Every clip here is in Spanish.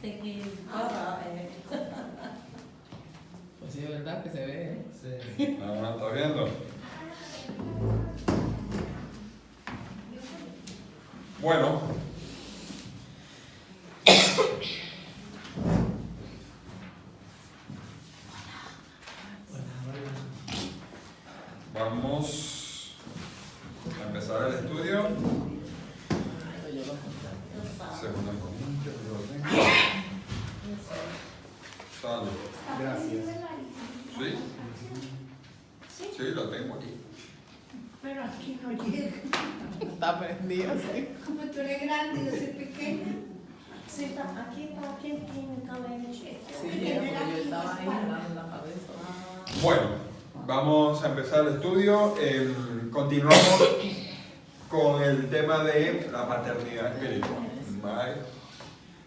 Pues sí, es verdad que se ve, ¿eh? Sí. Ahora está viendo. Bueno. Vamos a empezar el estudio. Segunda Corintios, yo lo tengo. Salud. Gracias. ¿Sí? Sí, lo tengo aquí. Pero aquí no llega. Está prendido, sí. Como tú eres grande y yo soy pequeña. Sí, está aquí tiene cabello. Sí, porque yo estaba ahí jalando la cabeza. Bueno, vamos a empezar el estudio. Continuamos con el tema de la paternidad espiritual. ¿Vale?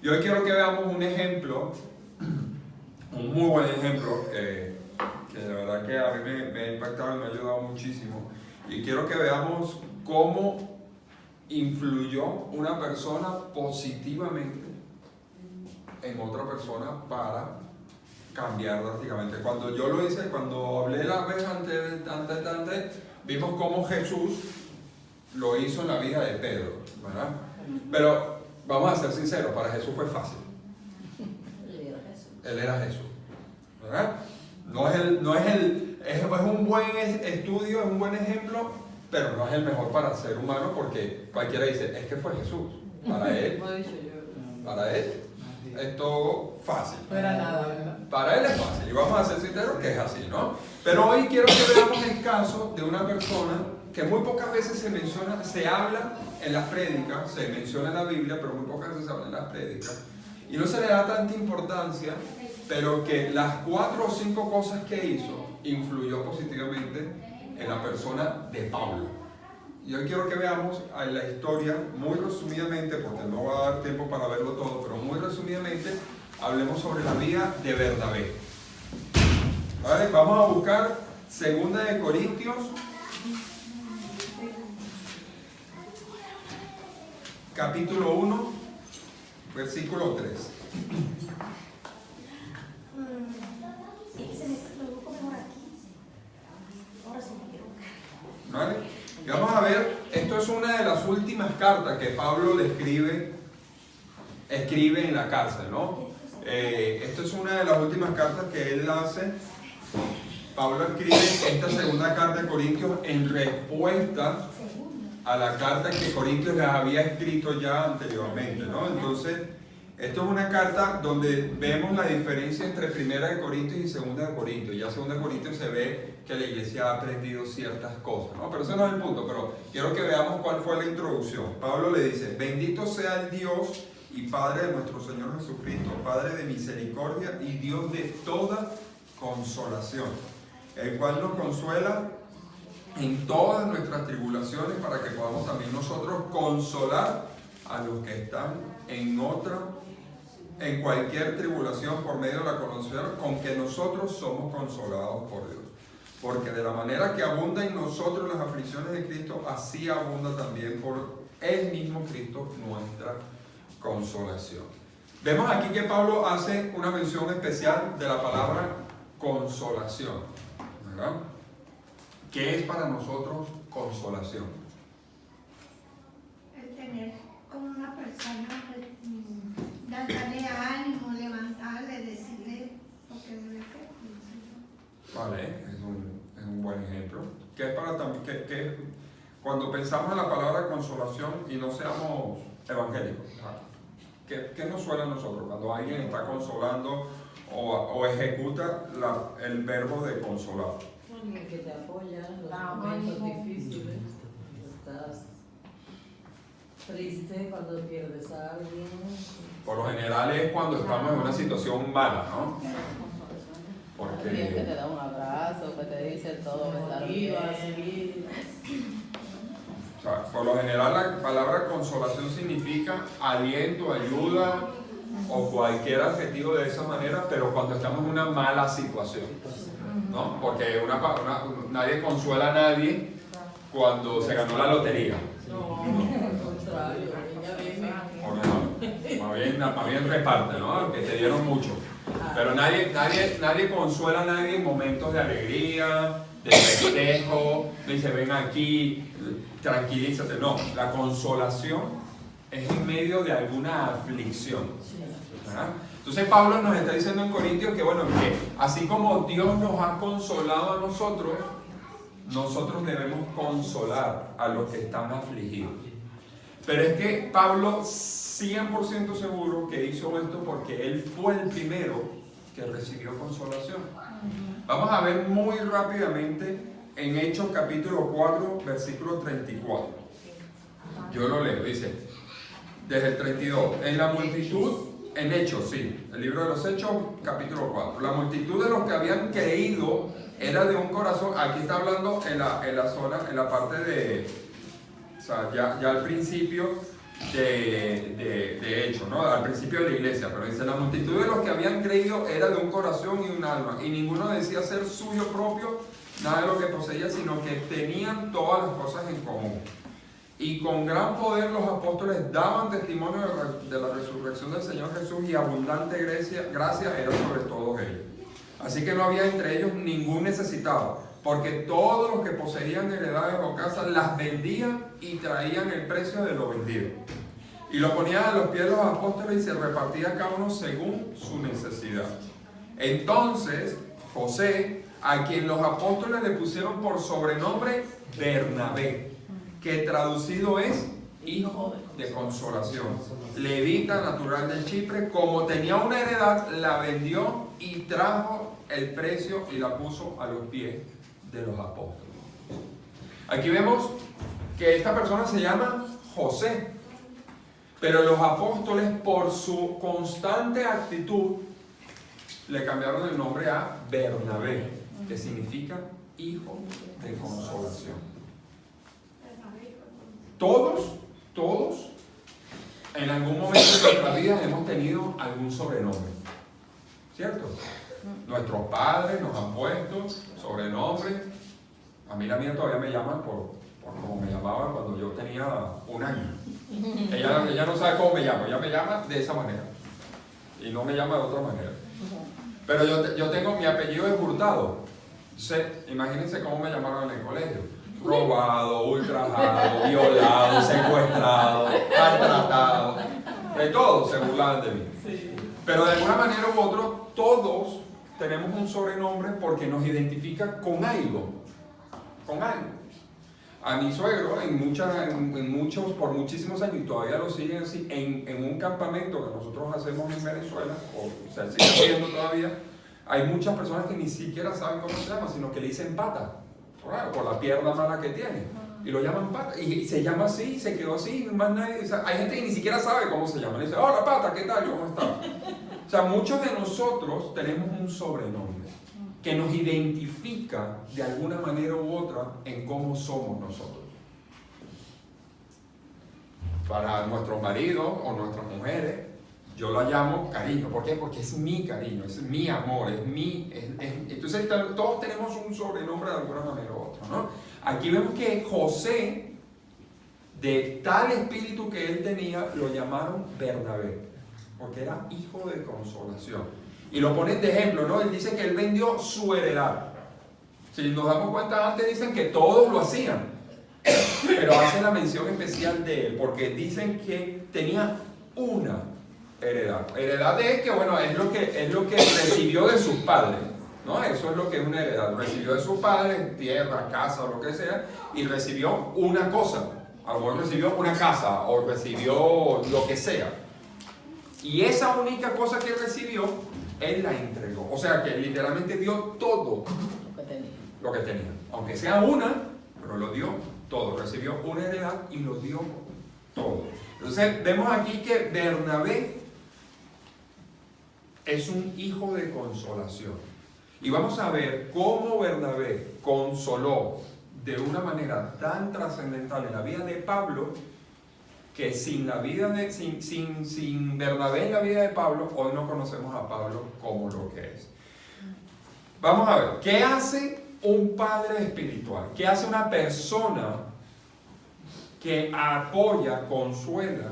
Y hoy quiero que veamos un ejemplo, un muy buen ejemplo, que de verdad que a mí me ha impactado y me ha ayudado muchísimo. Y quiero que veamos cómo influyó una persona positivamente en otra persona para cambiar drásticamente. Cuando yo lo hice, cuando hablé la vez antes, vimos cómo Jesús lo hizo en la vida de Pedro, ¿verdad? Pero vamos a ser sinceros, para Jesús fue fácil. Él era Jesús, ¿verdad? Es un buen estudio, es un buen ejemplo, pero no es el mejor para el ser humano, porque cualquiera dice, es que fue Jesús. Para él es todo fácil. No era nada, ¿verdad? Para él es fácil, y vamos a ser sinceros que es así, ¿no? Pero hoy quiero que veamos el caso de una persona que muy pocas veces se menciona, se habla en las prédicas, se menciona en la Biblia, pero muy pocas veces se habla en las prédicas, y no se le da tanta importancia, pero que las 4 o 5 cosas que hizo influyó positivamente en la persona de Pablo. Y hoy quiero que veamos la historia muy resumidamente, porque no va a dar tiempo para verlo todo, pero muy resumidamente hablemos sobre la vida de Bernabé. ¿Vale? Vamos a buscar 2 Corintios, capítulo 1, versículo 3. ¿Vale? Y vamos a ver, esto es una de las últimas cartas que Pablo le escribe en la cárcel, ¿no? Esto es una de las últimas cartas que él hace. Pablo escribe esta 2 carta de Corintios en respuesta a la carta que Corintios les había escrito ya anteriormente, ¿no? Entonces, esto es una carta donde vemos la diferencia entre 1 Corintios y 2 Corintios. Ya 2 Corintios se ve que la iglesia ha aprendido ciertas cosas, ¿no? Pero ese no es el punto, pero quiero que veamos cuál fue la introducción. Pablo le dice, bendito sea el Dios y Padre de nuestro Señor Jesucristo, Padre de misericordia y Dios de toda consolación, el cual nos consuela en todas nuestras tribulaciones para que podamos también nosotros consolar a los que están en cualquier tribulación por medio de la consolación con que nosotros somos consolados por Dios. Porque de la manera que abunda en nosotros las aflicciones de Cristo, así abunda también por el mismo Cristo nuestra consolación. Vemos aquí que Pablo hace una mención especial de la palabra consolación, ¿verdad? ¿Qué es para nosotros consolación? El tener como una persona, darle ánimo, levantarle, decirle lo que debe hacer. Vale, es un buen ejemplo. ¿Qué es para también? Cuando pensamos en la palabra consolación y no seamos evangélicos, ¿qué nos suena a nosotros cuando alguien está consolando o ejecuta el verbo de consolar? Alguien que te apoya en los momentos difíciles. Estás triste cuando pierdes a alguien. Por lo general es cuando estamos en una situación mala, ¿no? Porque Alguien que te da un abrazo, que te dice todo va a estar bien. O sea, por lo general la palabra consolación significa aliento, ayuda o cualquier adjetivo de esa manera, pero cuando estamos en una mala situación, ¿no? Porque nadie consuela a nadie cuando se ganó la lotería. No, al contrario, ella viene. A más bien reparte, ¿no? Que te dieron mucho. Pero nadie consuela a nadie en momentos de alegría, de festejo, dice ven aquí, tranquilízate. No, la consolación es en medio de alguna aflicción. ¿Verdad? Entonces Pablo nos está diciendo en Corintios que bueno, que así como Dios nos ha consolado a nosotros debemos consolar a los que están afligidos. Pero es que Pablo 100% seguro que hizo esto porque él fue el primero que recibió consolación. Vamos a ver muy rápidamente en Hechos capítulo 4, versículo 34. Yo lo leo, dice, desde el 32, en la multitud, en Hechos, sí, el libro de los Hechos, capítulo 4, la multitud de los que habían creído era de un corazón, aquí está hablando en la zona, en la parte de, o sea, ya al principio de Hechos, ¿no? Al principio de la iglesia, pero dice, la multitud de los que habían creído era de un corazón y un alma, y ninguno decía ser suyo propio nada de lo que poseía, sino que tenían todas las cosas en común. Y con gran poder los apóstoles daban testimonio de la resurrección del Señor Jesús, y abundante gracia era sobre todos ellos. Así que no había entre ellos ningún necesitado, porque todos los que poseían heredades o casas las vendían y traían el precio de lo vendido, y lo ponían a los pies de los apóstoles, y se repartía cada uno según su necesidad. Entonces José, a quien los apóstoles le pusieron por sobrenombre Bernabé, que traducido es hijo de consolación, levita natural de Chipre, como tenía una heredad, la vendió y trajo el precio y la puso a los pies de los apóstoles. Aquí vemos que esta persona se llama José, pero los apóstoles, por su constante actitud, le cambiaron el nombre a Bernabé, que significa hijo de consolación. Todos, en algún momento de nuestra vida hemos tenido algún sobrenombre, ¿cierto? Nuestros padres nos han puesto sobrenombres. A mí la mía todavía me llama por como me llamaba cuando yo tenía 1 año. Ella no sabe cómo me llamo, ella me llama de esa manera y no me llama de otra manera. Pero yo tengo, mi apellido es Hurtado. Entonces, imagínense cómo me llamaron en el colegio. Robado, ultrajado, violado, secuestrado, maltratado, de todo se burlaban de mí. Pero de alguna manera u otra, todos tenemos un sobrenombre porque nos identifica con algo. A mi suegro, por muchísimos años, y todavía lo siguen así, en un campamento que nosotros hacemos en Venezuela, o sea, sigue haciendo todavía, hay muchas personas que ni siquiera saben cómo se llama, sino que le dicen pata. Por la pierna mala que tiene, y lo llaman pata, y se llama así, se quedó así, más nadie, o sea, hay gente que ni siquiera sabe cómo se llama, le dice, hola pata, ¿qué tal? ¿Cómo estás? O sea, muchos de nosotros tenemos un sobrenombre que nos identifica de alguna manera u otra en cómo somos nosotros. Para nuestros maridos o nuestras mujeres, yo la llamo cariño. ¿Por qué? Porque es mi cariño, es mi amor, entonces todos tenemos un sobrenombre de alguna manera u otra, ¿no? Aquí vemos que José, de tal espíritu que él tenía, lo llamaron Bernabé, porque era hijo de consolación. Y lo ponen de ejemplo, ¿no? Él dice que él vendió su heredad. Si nos damos cuenta, antes dicen que todos lo hacían, pero hacen la mención especial de él, porque dicen que tenía una heredad. Heredad es que, bueno, es lo que recibió de sus padres, ¿no? Eso es lo que es una heredad. Recibió de sus padres, tierra, casa o lo que sea, y recibió una cosa. A lo mejor recibió una casa o recibió lo que sea. Y esa única cosa que recibió, él la entregó. O sea que literalmente dio todo lo que tenía. Aunque sea una, pero lo dio todo. Recibió una heredad y lo dio todo. Entonces vemos aquí que Bernabé es un hijo de consolación. Y vamos a ver cómo Bernabé consoló de una manera tan trascendental en la vida de Pablo, que sin Bernabé en la vida de Pablo, hoy no conocemos a Pablo como lo que es. Vamos a ver, ¿qué hace un padre espiritual? ¿Qué hace una persona que apoya, consuela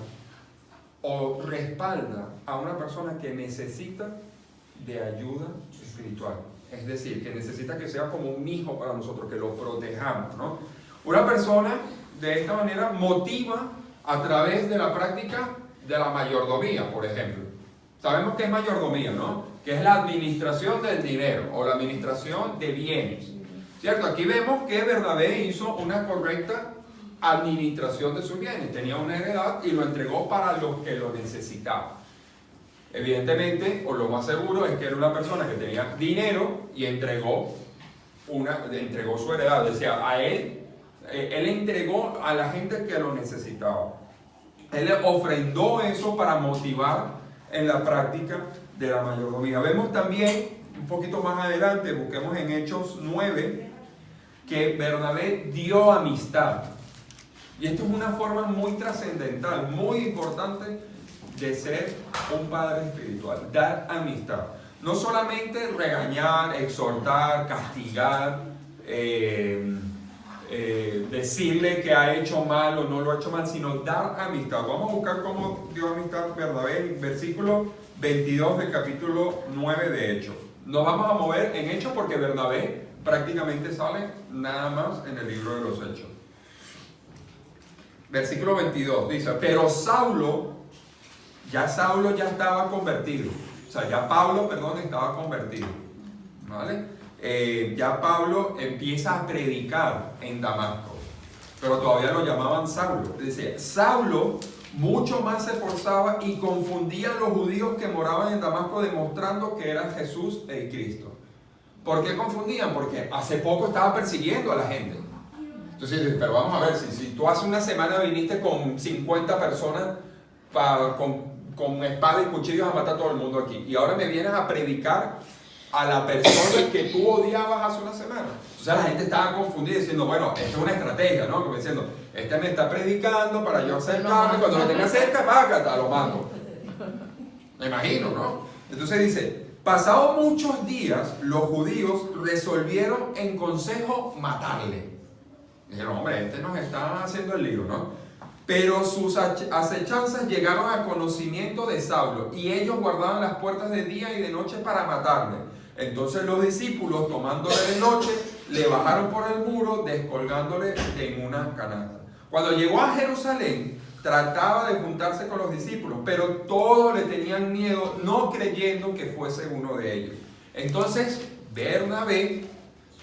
o respalda a una persona que necesita de ayuda espiritual. Es decir, que necesita que sea como un hijo para nosotros, que lo protejamos, ¿no? Una persona de esta manera motiva a través de la práctica de la mayordomía, por ejemplo. Sabemos que es mayordomía, ¿no? Que es la administración del dinero o la administración de bienes. ¿Cierto? Aquí vemos que Bernabé hizo una correcta administración de sus bienes. Tenía una heredad y lo entregó para los que lo necesitaban. Evidentemente, o lo más seguro, es que era una persona que tenía dinero y entregó su heredad. O sea, a él entregó a la gente que lo necesitaba. Él ofrendó eso para motivar en la práctica de la mayordomía. Vemos también, un poquito más adelante, busquemos en Hechos 9, que Bernabé dio amistad. Y esto es una forma muy trascendental, muy importante de ser un padre espiritual, dar amistad. No solamente regañar, exhortar, castigar, decirle que ha hecho mal o no lo ha hecho mal, sino dar amistad. Vamos a buscar cómo dio amistad Bernabé, versículo 22 del capítulo 9 de Hechos. Nos vamos a mover en Hechos porque Bernabé prácticamente sale nada más en el libro de los Hechos. Versículo 22 dice, pero Saulo ya estaba convertido. O sea, ya Pablo, estaba convertido. ¿Vale? Ya Pablo empieza a predicar en Damasco, pero todavía lo llamaban Saulo. Dice, Saulo mucho más se esforzaba y confundía a los judíos que moraban en Damasco, demostrando que era Jesús el Cristo. ¿Por qué confundían? Porque hace poco estaba persiguiendo a la gente. Entonces dice, pero vamos a ver, si tú hace una semana viniste con 50 personas con espada y cuchillos a matar a todo el mundo aquí, y ahora me vienes a predicar a la persona que tú odiabas hace una semana. Entonces la gente estaba confundida diciendo, bueno, esto es una estrategia, ¿no? Como diciendo, este me está predicando para yo acercarme, cuando lo tenga cerca, págata, lo mando. Me imagino, ¿no? Entonces dice, pasados muchos días, los judíos resolvieron en consejo matarle. Dijeron, hombre, este nos está haciendo el lío, ¿no? Pero sus acechanzas llegaron al conocimiento de Saulo, y ellos guardaban las puertas de día y de noche para matarle. Entonces los discípulos, tomándole de noche, le bajaron por el muro, descolgándole en una canasta. Cuando llegó a Jerusalén, trataba de juntarse con los discípulos, pero todos le tenían miedo, no creyendo que fuese uno de ellos. Entonces Bernabé,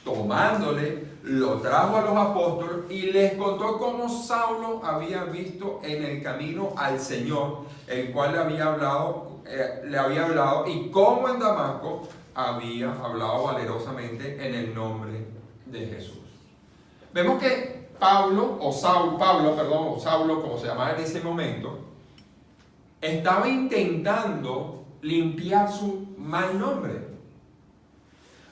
tomándole, lo trajo a los apóstoles y les contó cómo Saulo había visto en el camino al Señor, el cual le había hablado, y cómo en Damasco había hablado valerosamente en el nombre de Jesús. Vemos que Saulo, como se llamaba en ese momento, estaba intentando limpiar su mal nombre,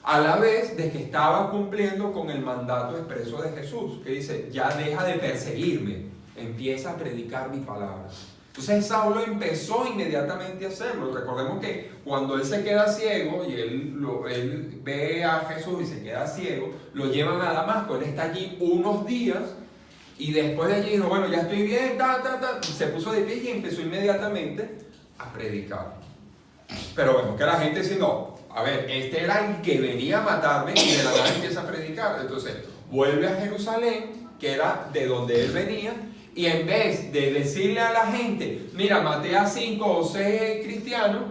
a la vez de que estaba cumpliendo con el mandato expreso de Jesús, que dice, ya deja de perseguirme, empieza a predicar mi palabra. Entonces Saulo empezó inmediatamente a hacerlo. Recordemos que cuando él se queda ciego y él ve a Jesús y se queda ciego, lo llevan a Damasco. Él está allí unos días y después de allí dijo, bueno, ya estoy bien, se puso de pie y empezó inmediatamente a predicar. Pero vemos que la gente dice, no, a ver, este era el que venía a matarme, y de la nada empieza a predicar. Entonces vuelve a Jerusalén, que era de donde él venía, y en vez de decirle a la gente, mira, maté a 5 o 6 cristianos,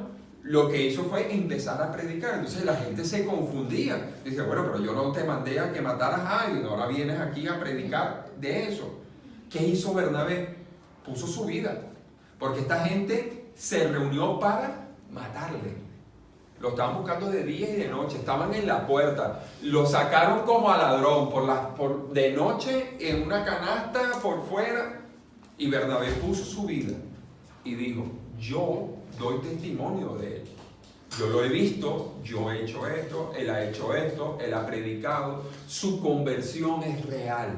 lo que hizo fue empezar a predicar. Entonces la gente se confundía. Dice, bueno, pero yo no te mandé a que mataras a alguien, ahora vienes aquí a predicar de eso. ¿Qué hizo Bernabé? Puso su vida, porque esta gente se reunió para matarle. Lo estaban buscando de día y de noche, estaban en la puerta, lo sacaron como a ladrón, de noche en una canasta por fuera, y Bernabé puso su vida y dijo, yo doy testimonio de él. Yo lo he visto, yo he hecho esto, él ha hecho esto, él ha predicado, su conversión es real.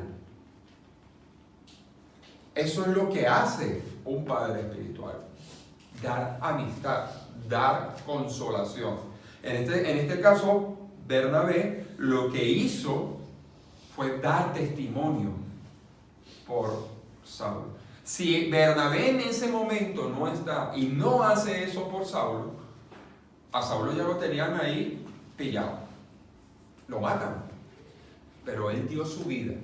Eso es lo que hace un padre espiritual, dar amistad, dar consolación. En este caso, Bernabé lo que hizo fue dar testimonio por Saulo. Si Bernabé en ese momento no está y no hace eso por Saulo, a Saulo ya lo tenían ahí pillado. Lo matan. Pero él dio su vida.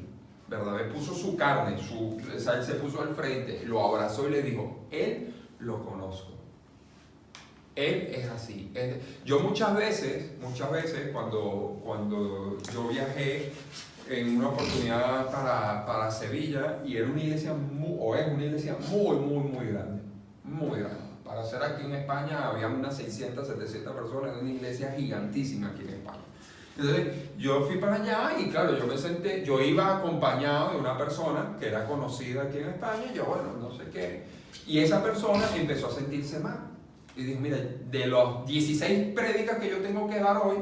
Bernabé puso su carne, él se puso al frente, lo abrazó y le dijo, él lo conozco. Él es así. Yo muchas veces, cuando yo viajé en una oportunidad para Sevilla, y era una iglesia, es una iglesia muy grande, muy grande. Para ser aquí en España había unas 600, 700 personas, era una iglesia gigantísima aquí en España. Entonces yo fui para allá y claro, yo iba acompañado de una persona que era conocida aquí en España, y yo bueno, no sé qué, y esa persona empezó a sentirse mal. Y dije, mira, de los 16 prédicas que yo tengo que dar hoy,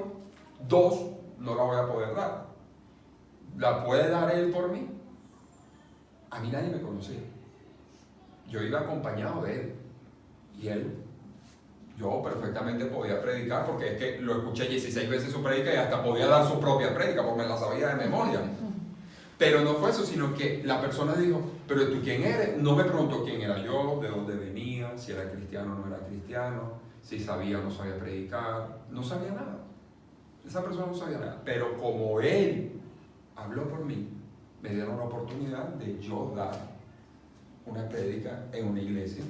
2 no las voy a poder dar. ¿La puede dar él por mí? A mí nadie me conocía. Yo iba acompañado de él. Y yo perfectamente podía predicar, porque es que lo escuché 16 veces su prédica y hasta podía dar su propia prédica, porque me la sabía de memoria. Pero no fue eso, sino que la persona dijo, pero tú quién eres. No me preguntó quién era yo, de dónde venía, si era cristiano o no era cristiano, si sabía o no sabía predicar. No sabía nada. Esa persona no sabía nada. Pero como él habló por mí, me dieron la oportunidad de yo dar una prédica en una iglesia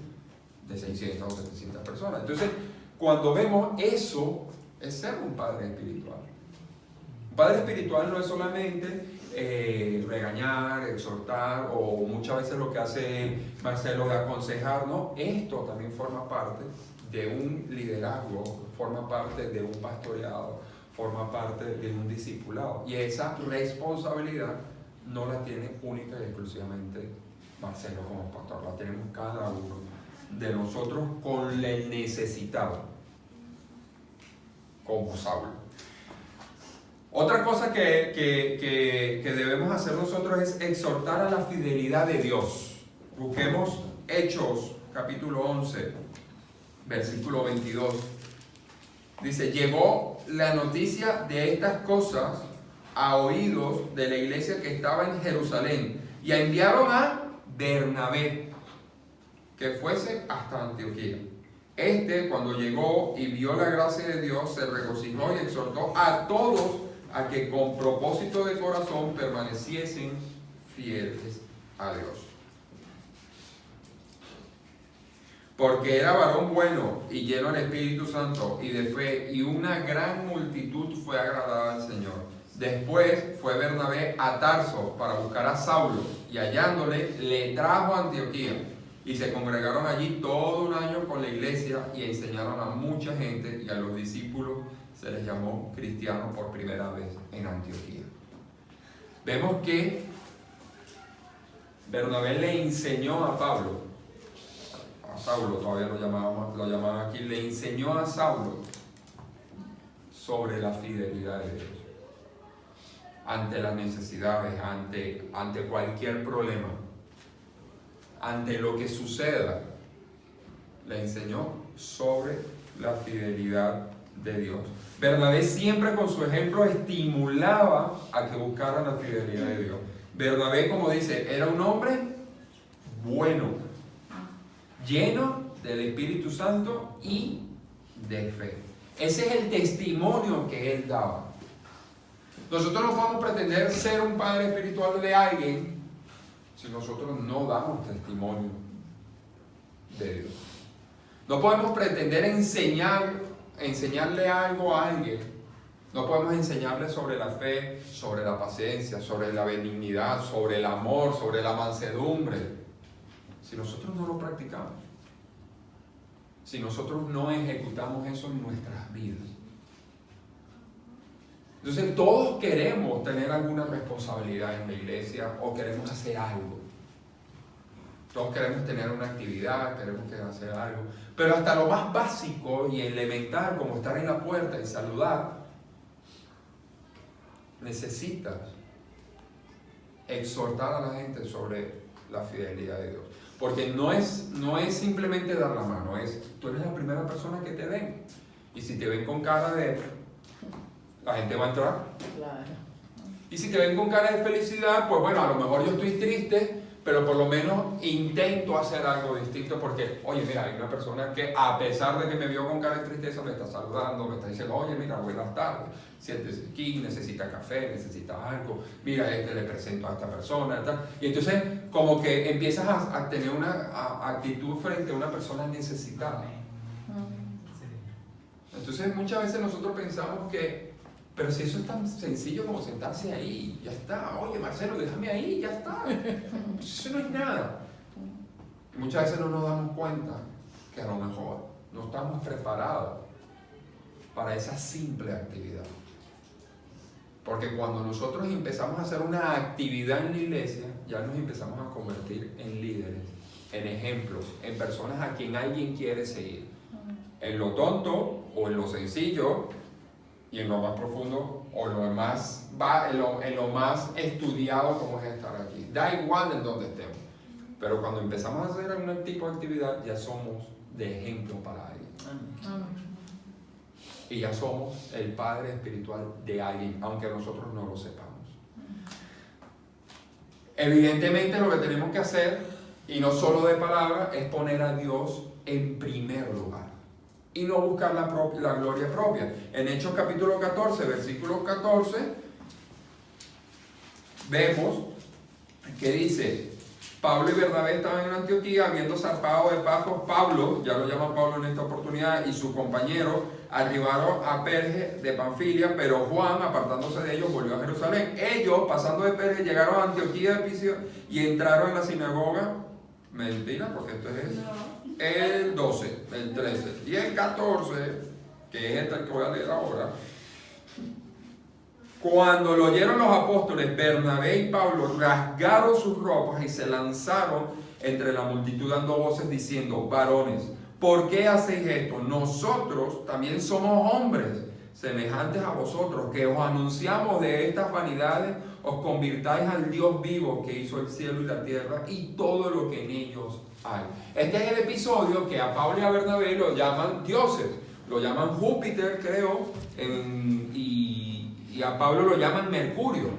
de 600 o 700 personas. Entonces, cuando vemos eso, es ser un padre espiritual. Un padre espiritual no es solamente regañar, exhortar, o muchas veces lo que hace Marcelo de aconsejar, no, esto también forma parte de un liderazgo, forma parte de un pastoreado, forma parte de un discipulado, y esa responsabilidad no la tiene única y exclusivamente Marcelo como pastor, la tenemos cada uno de nosotros con el necesitado, como Saulo. Otra cosa que debemos hacer nosotros es exhortar a la fidelidad de Dios. Busquemos Hechos, capítulo 11, versículo 22. Dice, llegó la noticia de estas cosas a oídos de la iglesia que estaba en Jerusalén, y enviaron a Bernabé, que fuese hasta Antioquía. Cuando llegó y vio la gracia de Dios, se regocijó y exhortó a todos a que con propósito de corazón permaneciesen fieles a Dios. Porque era varón bueno y lleno del Espíritu Santo y de fe, y una gran multitud fue agradada al Señor. Después fue Bernabé a Tarso para buscar a Saulo, y hallándole, le trajo a Antioquía. Y se congregaron allí todo un año con la iglesia y enseñaron a mucha gente, y a los discípulos se les llamó cristianos por primera vez en Antioquía. Vemos que Bernabé le enseñó a Saulo todavía lo llamaban aquí, le enseñó a Saulo sobre la fidelidad de Dios. Ante las necesidades, ante cualquier problema, ante lo que suceda, le enseñó sobre la fidelidad de Dios. Bernabé siempre con su ejemplo estimulaba a que buscaran la fidelidad de Dios. Bernabé, como dice, era un hombre bueno, lleno del Espíritu Santo y de fe. Ese es el testimonio que él daba. Nosotros no podemos pretender ser un padre espiritual de alguien si nosotros no damos testimonio de Dios. No podemos pretender enseñarle algo a alguien. No podemos enseñarle sobre la fe, sobre la paciencia, sobre la benignidad, sobre el amor, sobre la mansedumbre, si nosotros no lo practicamos, si nosotros no ejecutamos eso en nuestras vidas. Entonces todos queremos tener alguna responsabilidad en la iglesia, o queremos hacer algo. Todos queremos tener una actividad, queremos hacer algo. Pero hasta lo más básico y elemental, como estar en la puerta y saludar, necesitas exhortar a la gente sobre la fidelidad de Dios. Porque no es simplemente dar la mano, tú eres la primera persona que te ven. Y si te ven con cara de... la gente va a entrar. Claro. Y si te ven con cara de felicidad, pues bueno, a lo mejor yo estoy triste, pero por lo menos intento hacer algo distinto porque, oye, mira, hay una persona que a pesar de que me vio con cara de tristeza, me está saludando, me está diciendo, oye, mira, buenas tardes, siéntese aquí, necesita café, necesita algo, mira, le presento a esta persona, tal. Y entonces como que empiezas a tener una actitud frente a una persona necesitada. Entonces muchas veces nosotros pensamos que, pero si eso es tan sencillo como sentarse ahí, ya está. Oye, Marcelo, déjame ahí, ya está. Eso no es nada. Y muchas veces no nos damos cuenta que a lo mejor no estamos preparados para esa simple actividad. Porque cuando nosotros empezamos a hacer una actividad en la iglesia, ya nos empezamos a convertir en líderes, en ejemplos, en personas a quien alguien quiere seguir. En lo tonto o en lo sencillo, y en lo más profundo o en lo más estudiado como es estar aquí. Da igual en donde estemos. Pero cuando empezamos a hacer algún tipo de actividad, ya somos de ejemplo para alguien. Y ya somos el padre espiritual de alguien, aunque nosotros no lo sepamos. Evidentemente lo que tenemos que hacer, y no solo de palabra, es poner a Dios en primer lugar. Y no buscar la gloria propia. En Hechos capítulo 14, versículo 14, vemos que dice, Pablo y Bernabé estaban en Antioquía, habiendo zarpado de Pafos, Pablo, ya lo llaman Pablo en esta oportunidad, y su compañero arribaron a Perge de Panfilia, pero Juan, apartándose de ellos, volvió a Jerusalén. Ellos, pasando de Perge, llegaron a Antioquía de Pisidia y entraron en la sinagoga. Mentira, porque esto es el 12, el 13 y el 14, que es el que voy a leer ahora. Cuando lo oyeron los apóstoles, Bernabé y Pablo rasgaron sus ropas y se lanzaron entre la multitud dando voces diciendo, varones, ¿por qué hacéis esto? Nosotros también somos hombres semejantes a vosotros, que os anunciamos de estas vanidades, os convirtáis al Dios vivo que hizo el cielo y la tierra y todo lo que en ellos hay. Este es el episodio que a Pablo y a Bernabé lo llaman dioses, lo llaman Júpiter, creo, y a Pablo lo llaman Mercurio,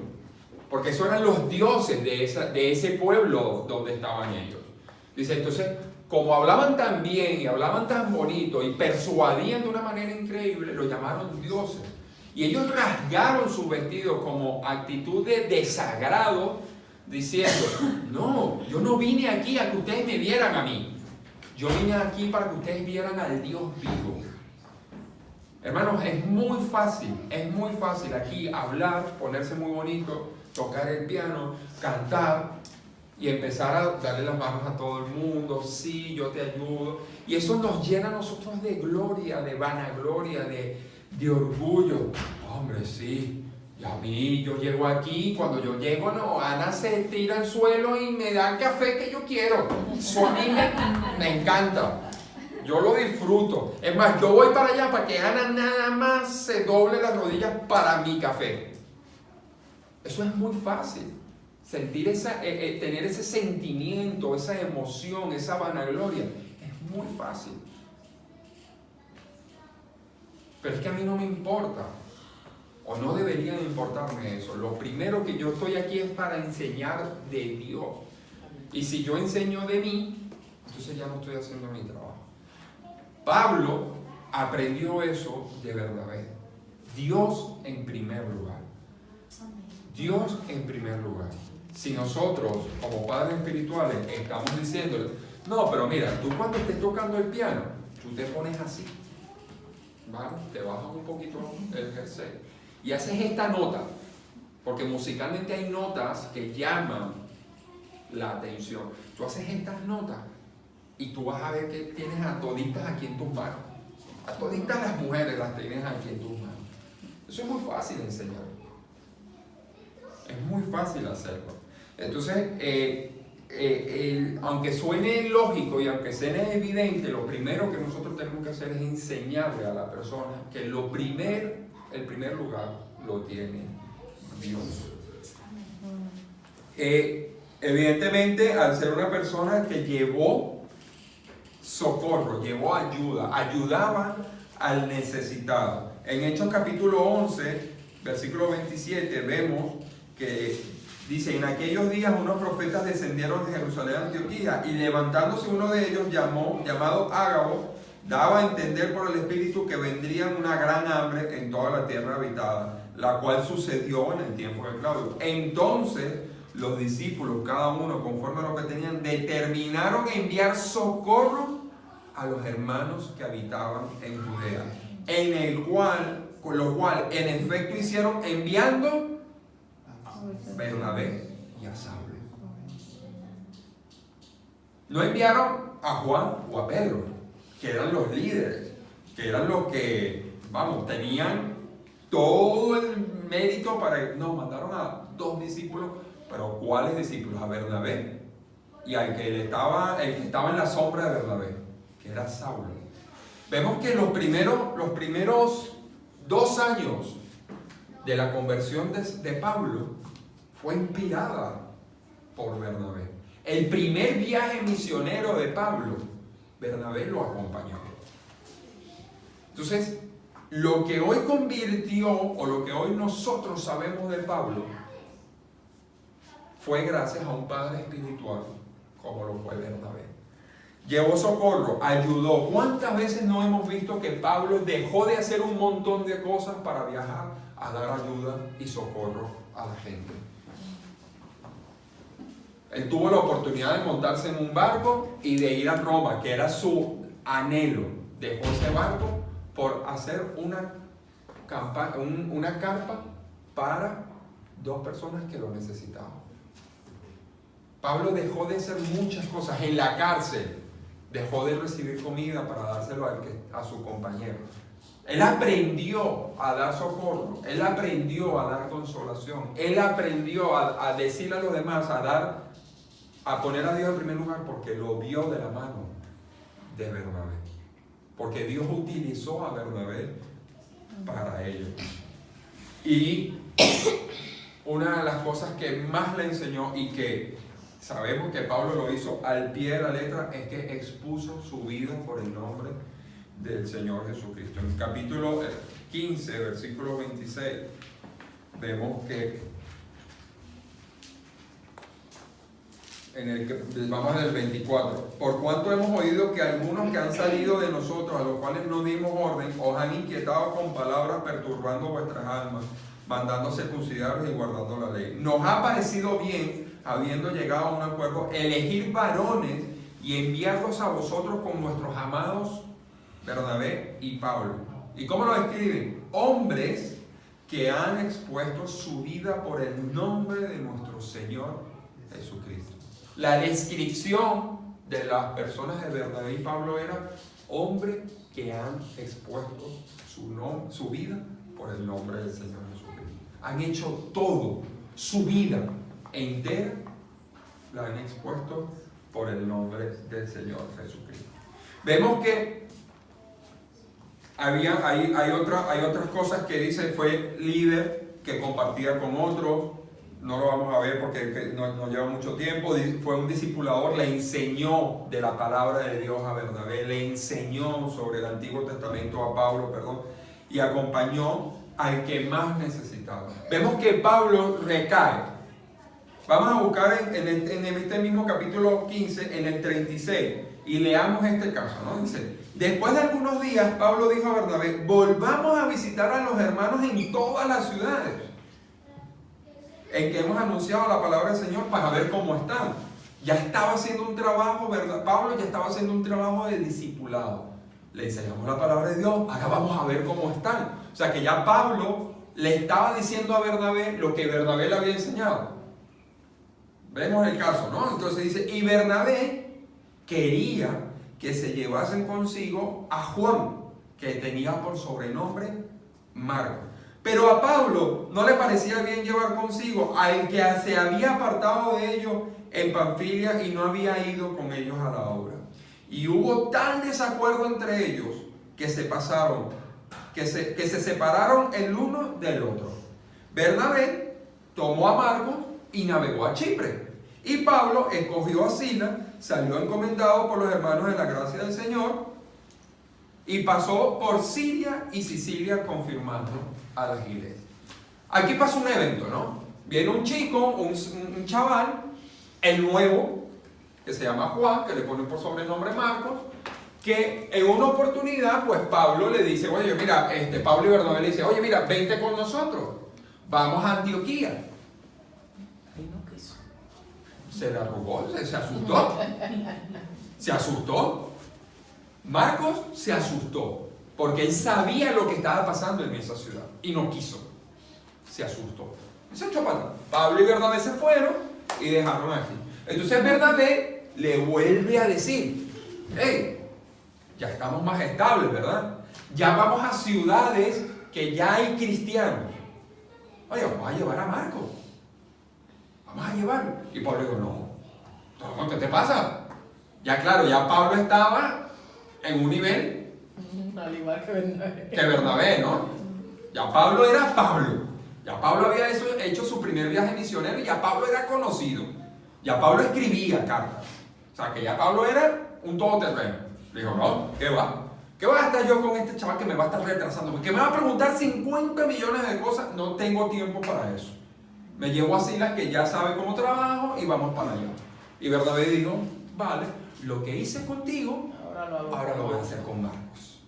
porque esos eran los dioses de ese pueblo donde estaban ellos. Dice, entonces, como hablaban tan bien y hablaban tan bonito y persuadían de una manera increíble, lo llamaron dioses. Y ellos rasgaron su vestido como actitud de desagrado, diciendo, no, yo no vine aquí a que ustedes me vieran a mí. Yo vine aquí para que ustedes vieran al Dios vivo. Hermanos, es muy fácil aquí hablar, ponerse muy bonito, tocar el piano, cantar y empezar a darle las manos a todo el mundo, sí, yo te ayudo. Y eso nos llena a nosotros de gloria, de vanagloria, de orgullo. Hombre, sí. Y a mí, yo llego aquí, cuando yo llego, no, Ana se tira al suelo y me da el café que yo quiero. Eso a mí me encanta. Yo lo disfruto. Es más, yo voy para allá para que Ana nada más se doble las rodillas para mi café. Eso es muy fácil. Sentir tener ese sentimiento, esa emoción, esa vanagloria, es muy fácil. Pero es que a mí no me importa. O no debería importarme eso. Lo primero que yo estoy aquí es para enseñar de Dios. Y si yo enseño de mí, entonces ya no estoy haciendo mi trabajo. Pablo aprendió eso de Bernabé. Dios en primer lugar. Dios en primer lugar. Si nosotros, como padres espirituales, estamos diciéndole, no, pero mira, tú cuando estés tocando el piano, tú te pones así, ¿vale? Te bajas un poquito el jersey y haces esta nota, porque musicalmente hay notas que llaman la atención. Tú haces estas notas y tú vas a ver que tienes a toditas aquí en tus manos. A toditas las mujeres las tienes aquí en tus manos. Eso es muy fácil de enseñar. Es muy fácil hacerlo. Entonces, aunque suene lógico y aunque suene evidente, lo primero que nosotros tenemos que hacer es enseñarle a la persona que el primer lugar lo tiene Dios. Evidentemente, al ser una persona que llevó socorro, llevó ayuda, ayudaba al necesitado. En Hechos capítulo 11, versículo 27, vemos que Dice, en aquellos días unos profetas descendieron de Jerusalén a Antioquía, y levantándose uno de ellos, llamado Ágabo, daba a entender por el Espíritu que vendría una gran hambre en toda la tierra habitada, la cual sucedió en el tiempo de Claudio. Entonces los discípulos, cada uno conforme a lo que tenían, determinaron enviar socorro a los hermanos que habitaban en Judea, con lo cual en efecto hicieron, enviando a Bernabé y a Saulo. No enviaron a Juan o a Pedro, que eran los líderes, que eran los que, tenían todo el mérito para... No, mandaron a 2 discípulos, pero ¿cuáles discípulos? A Bernabé y al que estaba en la sombra de Bernabé, que era Saulo. Vemos que los primeros 2 años de la conversión de Pablo fue inspirada por Bernabé. El primer viaje misionero de Pablo, Bernabé lo acompañó. Entonces, lo que hoy convirtió, o lo que hoy nosotros sabemos de Pablo, fue gracias a un padre espiritual, como lo fue Bernabé. Llevó socorro, ayudó. ¿Cuántas veces no hemos visto que Pablo dejó de hacer un montón de cosas para viajar a dar ayuda y socorro a la gente? Él tuvo la oportunidad de montarse en un barco y de ir a Roma, que era su anhelo. Dejó ese barco por hacer una carpa para 2 personas que lo necesitaban. Pablo dejó de hacer muchas cosas. En la cárcel dejó de recibir comida para dárselo a su compañero. Él aprendió a dar socorro, él aprendió a dar consolación, él aprendió a decirle a los demás, a poner a Dios en primer lugar, porque lo vio de la mano de Bernabé. Porque Dios utilizó a Bernabé para ello. Y una de las cosas que más le enseñó, y que sabemos que Pablo lo hizo al pie de la letra, es que expuso su vida por el nombre del Señor Jesucristo. En el capítulo 15, versículo 26, vemos que vamos en el 24. Por cuanto hemos oído que algunos que han salido de nosotros, a los cuales no dimos orden, os han inquietado con palabras perturbando vuestras almas, mandando circuncidaros y guardando la ley. Nos ha parecido bien, habiendo llegado a un acuerdo, elegir varones y enviarlos a vosotros con nuestros amados Bernabé y Pablo. ¿Y cómo lo escriben? Hombres que han expuesto su vida por el nombre de nuestro Señor Jesucristo. La descripción de las personas de Bernabé y Pablo era hombres que han expuesto su vida por el nombre del Señor Jesucristo. Han hecho todo, su vida entera la han expuesto por el nombre del Señor Jesucristo. Vemos que hay otras cosas que dice, fue líder que compartía con otros. No lo vamos a ver porque no lleva mucho tiempo. Fue un discipulador, le enseñó de la palabra de Dios a Bernabé, le enseñó sobre el Antiguo Testamento a Pablo, y acompañó al que más necesitaba. Vemos que Pablo recae. Vamos a buscar en este mismo capítulo 15, en el 36, y leamos este caso, ¿no? Dice: después de algunos días, Pablo dijo a Bernabé: volvamos a visitar a los hermanos en todas las ciudades en que hemos anunciado la palabra del Señor, para ver cómo están. Ya estaba haciendo un trabajo, ¿verdad? Pablo ya estaba haciendo un trabajo de discipulado. Le enseñamos la palabra de Dios, ahora vamos a ver cómo están. O sea que ya Pablo le estaba diciendo a Bernabé lo que Bernabé le había enseñado. Vemos el caso, ¿no? Entonces dice: y Bernabé quería que se llevasen consigo a Juan, que tenía por sobrenombre Marcos. Pero a Pablo no le parecía bien llevar consigo al que se había apartado de ellos en Panfilia y no había ido con ellos a la obra. Y hubo tal desacuerdo entre ellos que se separaron el uno del otro. Bernabé tomó a Marcos y navegó a Chipre. Y Pablo escogió a Silas, salió encomendado por los hermanos de la gracia del Señor, y pasó por Siria y Sicilia confirmando a las iglesias. Aquí pasa un evento, ¿no? Viene un chico, un chaval, el nuevo, que se llama Juan, que le ponen por sobrenombre Marcos, que en una oportunidad, pues Pablo le dice, oye, mira, Pablo y Bernabé le dicen, oye, mira, vente con nosotros, vamos a Antioquía. Y no quiso. Se le arrugó, se asustó. Se asustó. Marcos se asustó, porque él sabía lo que estaba pasando en esa ciudad y no quiso. Se asustó. Y se echó para atrás. Pablo y Bernabé se fueron y dejaron aquí. Entonces Bernabé le vuelve a decir, hey, ya estamos más estables, ¿verdad? Ya vamos a ciudades que ya hay cristianos. Oye, vamos a llevar a Marcos. Vamos a llevarlo. Y Pablo dijo, no, ¿qué te pasa? Ya claro, ya Pablo estaba en un nivel Al igual que Bernabé. que Bernabé, ¿no? Ya Pablo era Pablo. Ya Pablo había hecho su primer viaje misionero y ya Pablo era conocido. Ya Pablo escribía cartas. O sea, que ya Pablo era un todoterreno. Le dijo, no, ¿qué va? ¿Qué va a estar yo con este chaval que me va a estar retrasando? Porque me va a preguntar 50 millones de cosas. No tengo tiempo para eso. Me llevo a Silas, que ya sabe cómo trabajo, y vamos para allá. Y Bernabé dijo, vale, lo que hice contigo, ahora lo voy a hacer con Marcos.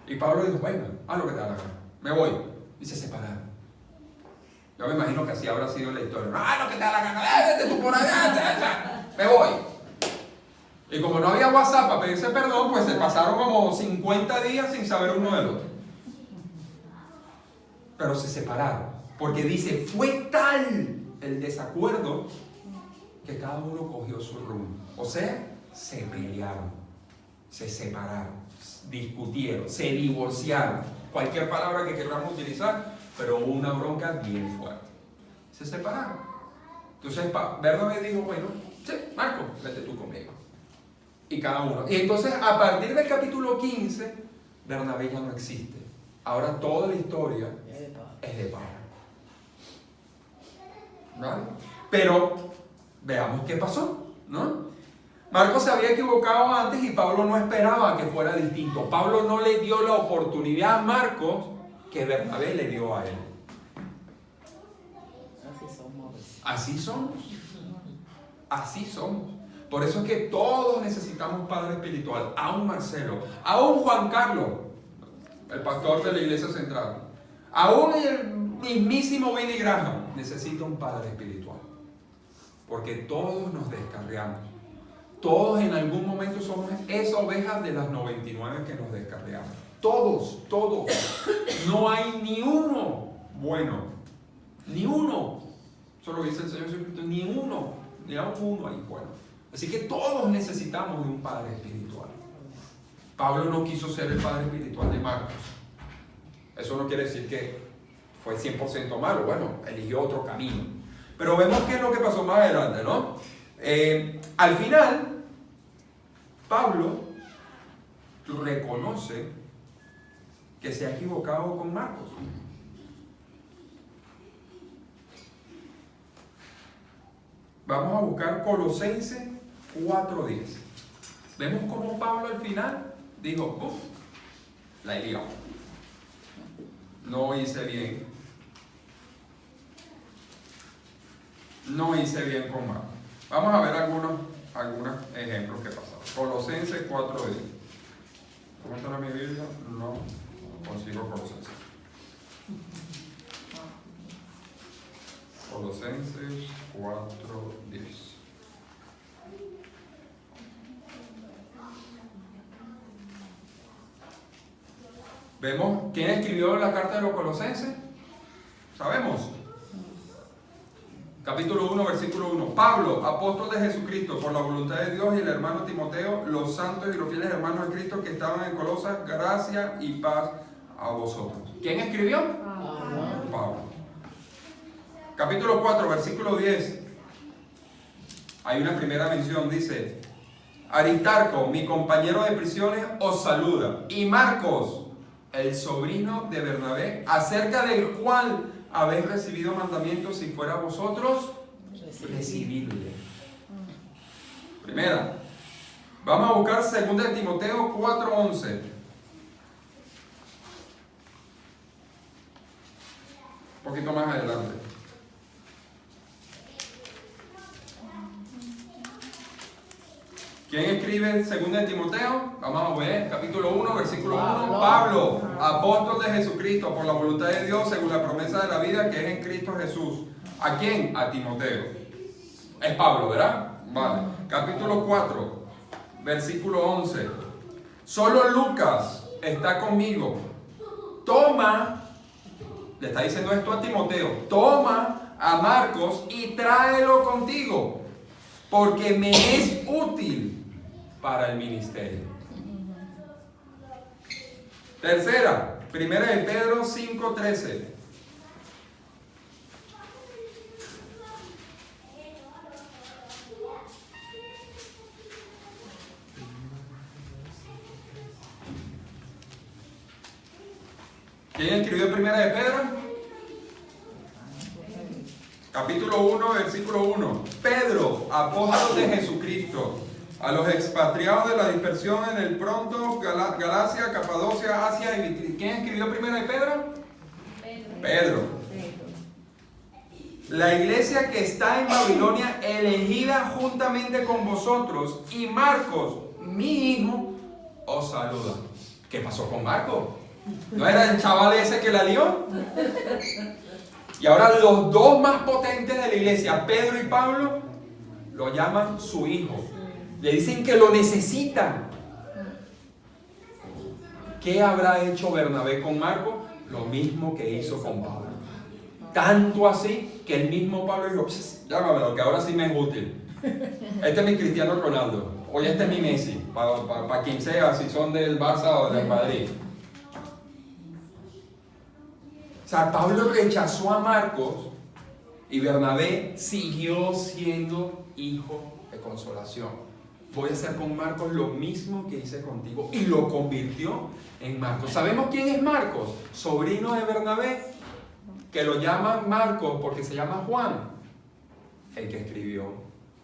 Y Pablo dijo, bueno, haz lo que te da la gana. Me voy. Y se separaron. Yo me imagino que así habrá sido la historia. Lo que te da la gana. Vete tú por allá. Me voy. Y como no había WhatsApp para pedirse perdón, pues se pasaron como 50 días sin saber uno del otro. Pero se separaron. Porque dice, fue tal el desacuerdo que cada uno cogió su rumbo. O sea, se pelearon, se separaron, discutieron, se divorciaron. Cualquier palabra que queramos utilizar, pero hubo una bronca bien fuerte. Se separaron. Entonces Bernabé dijo, bueno, sí, Marco, vete tú conmigo. Y cada uno. Y entonces a partir del capítulo 15, Bernabé ya no existe. Ahora toda la historia es de Pablo. ¿Vale? Pero veamos qué pasó, ¿no? Marcos se había equivocado antes y Pablo no esperaba que fuera distinto. Pablo no le dio la oportunidad a Marcos que Bernabé le dio a él. Así somos. Así somos. Por eso es que todos necesitamos un padre espiritual. Aún Marcelo, aún Juan Carlos, el pastor de la iglesia central, aún el mismísimo Billy Graham necesita un padre espiritual. Porque todos nos descarriamos. Todos en algún momento somos esa oveja de las 99 que nos descarriamos. Todos. No hay ni uno bueno. Ni uno. Eso lo dice el Señor Jesucristo. Ni uno. Ni uno ahí bueno. Así que todos necesitamos de un padre espiritual. Pablo no quiso ser el padre espiritual de Marcos. Eso no quiere decir que fue 100% malo. Bueno, eligió otro camino. Pero vemos qué es lo que pasó más adelante, ¿no? Al final, Pablo reconoce que se ha equivocado con Marcos. Vamos a buscar Colosenses 4:10. Vemos cómo Pablo al final dijo, la he liado. No hice bien. No hice bien con Marcos. Vamos a ver algunos ejemplos que pasaron. Colosenses 4:10. ¿Cómo está mi Biblia? No consigo Colosenses. Colosenses 4:10. Vemos quién escribió la carta de los Colosenses. ¿Sabemos? Capítulo 1, versículo 1. Pablo, apóstol de Jesucristo, por la voluntad de Dios, y el hermano Timoteo, los santos y los fieles hermanos de Cristo que estaban en Colosas, gracia y paz a vosotros. ¿Quién escribió? Pablo. Capítulo 4, versículo 10. Hay una primera mención, dice: Aristarco, mi compañero de prisiones, os saluda. Y Marcos, el sobrino de Bernabé, acerca del cual habéis recibido mandamientos, si fuera vosotros, recibidle. Primera. Vamos a buscar 2 Timoteo 4:11. Un poquito más adelante. ¿Quién escribe 2 de Timoteo? Vamos a ver, capítulo 1, versículo 1. Pablo, apóstol de Jesucristo, por la voluntad de Dios, según la promesa de la vida que es en Cristo Jesús. ¿A quién? A Timoteo. Es Pablo, ¿verdad? Vale. Capítulo 4, versículo 11. Solo Lucas está conmigo. Toma, le está diciendo esto a Timoteo, toma a Marcos y tráelo contigo, porque me es útil para el ministerio. Tercera, 1 de Pedro 5:13. ¿Quién escribió 1 de Pedro? Capítulo 1, versículo 1. Pedro, apóstol de Jesucristo, a los expatriados de la dispersión en el Ponto, Galacia, Capadocia, Asia y Bitinia. ¿Quién escribió 1 de Pedro? Pedro. La iglesia que está en Babilonia, elegida juntamente con vosotros, y Marcos, mi hijo, os saluda. ¿Qué pasó con Marcos? ¿No era el chaval ese que la lió? Y ahora los dos más potentes de la iglesia, Pedro y Pablo, lo llaman su hijo. Le dicen que lo necesitan. ¿Qué habrá hecho Bernabé con Marcos? Lo mismo que hizo con Pablo. Tanto así que el mismo Pablo dijo, llámamelo, que ahora sí me es útil. Este es mi Cristiano Ronaldo. Oye, este es mi Messi. Para quien sea, si son del Barça o del Madrid. O sea, Pablo rechazó a Marcos y Bernabé siguió siendo hijo de consolación. Voy a hacer con Marcos lo mismo que hice contigo, y lo convirtió en Marcos. ¿Sabemos quién es Marcos? Sobrino de Bernabé, que lo llaman Marcos porque se llama Juan, el que escribió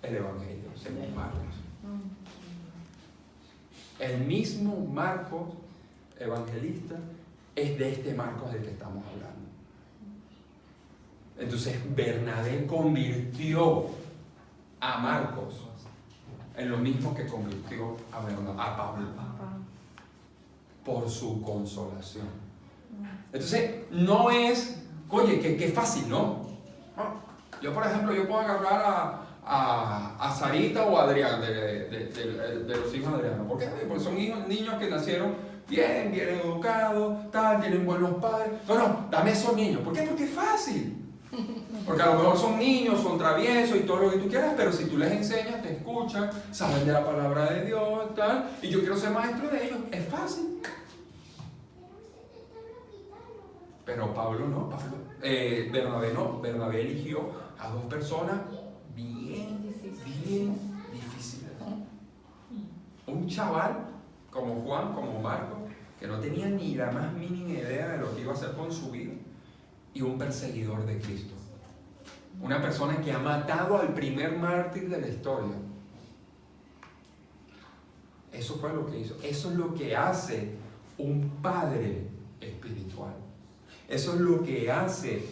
el Evangelio según Marcos. El mismo Marcos evangelista es de este Marcos del que estamos hablando. Entonces Bernabé convirtió a Marcos en lo mismo que convirtió a Pablo, por su consolación. Entonces no es, oye, que fácil, ¿no? Yo, por ejemplo, yo puedo agarrar a Sarita o a Adrián de los hijos de Adriano. ¿Por qué? Porque son niños que nacieron bien educados, tienen buenos padres. No, dame esos niños. ¿Por qué? Porque es fácil. Porque a lo mejor son niños, son traviesos y todo lo que tú quieras, pero si tú les enseñas, te escuchan, saben de la palabra de Dios, y yo quiero ser maestro de ellos, es fácil. Pero Pablo no, Bernabé no. Bernabé eligió a dos personas bien difíciles. Un chaval como Juan, como Marcos, que no tenía ni la más mínima idea de lo que iba a hacer con su vida, y un perseguidor de Cristo. Una persona que ha matado al primer mártir de la historia. Eso fue lo que hizo. Eso es lo que hace un padre espiritual. Eso es lo que hace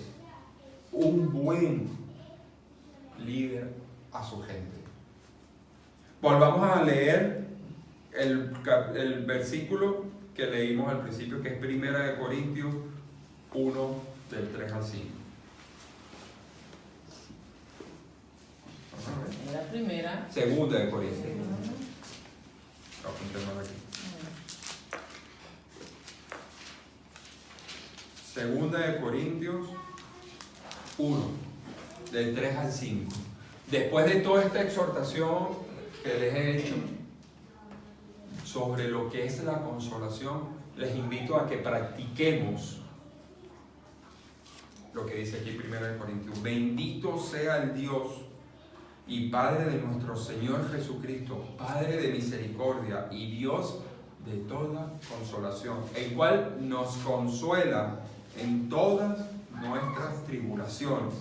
un buen líder a su gente. Volvamos a leer el versículo que leímos al principio, que es 1 Corintios 1, del 3 al 5. La primera. Segunda de Corintios. Segunda de Corintios 1, del 3 al 5. Después de toda esta exhortación que les he hecho sobre lo que es la consolación, les invito a que practiquemos lo que dice aquí 1 Corintios. Bendito sea el Dios y Padre de nuestro Señor Jesucristo, Padre de misericordia y Dios de toda consolación, el cual nos consuela en todas nuestras tribulaciones,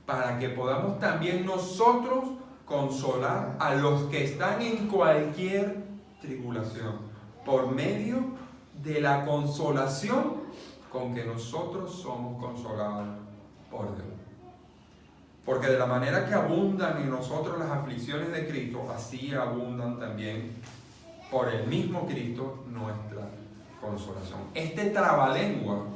para que podamos también nosotros consolar a los que están en cualquier tribulación, por medio de la consolación con que nosotros somos consolados por Dios. Porque de la manera que abundan en nosotros las aflicciones de Cristo, así abundan también por el mismo Cristo nuestra consolación. Este trabalengua,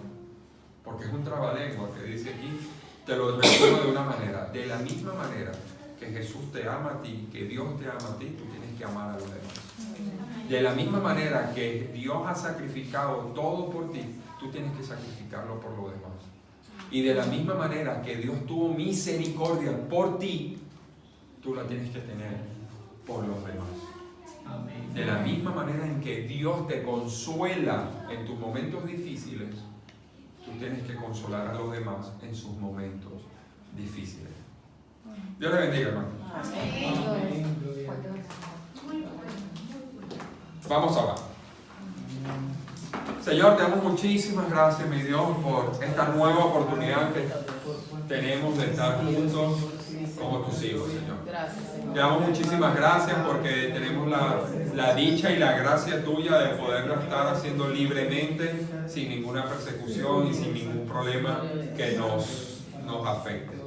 porque es un trabalengua que dice aquí, te lo resumo de una manera. De la misma manera que Jesús te ama a ti, que Dios te ama a ti, tú tienes que amar a los demás. De la misma manera que Dios ha sacrificado todo por ti, tú tienes que sacrificarlo por los demás. Y de la misma manera que Dios tuvo misericordia por ti, tú la tienes que tener por los demás. De la misma manera en que Dios te consuela en tus momentos difíciles, tú tienes que consolar a los demás en sus momentos difíciles. Dios le bendiga, hermano. Vamos a orar. Señor, te damos muchísimas gracias, mi Dios, por esta nueva oportunidad que tenemos de estar juntos como tus hijos, Señor. Te damos muchísimas gracias porque tenemos la dicha y la gracia tuya de poderlo estar haciendo libremente, sin ninguna persecución y sin ningún problema que nos afecte.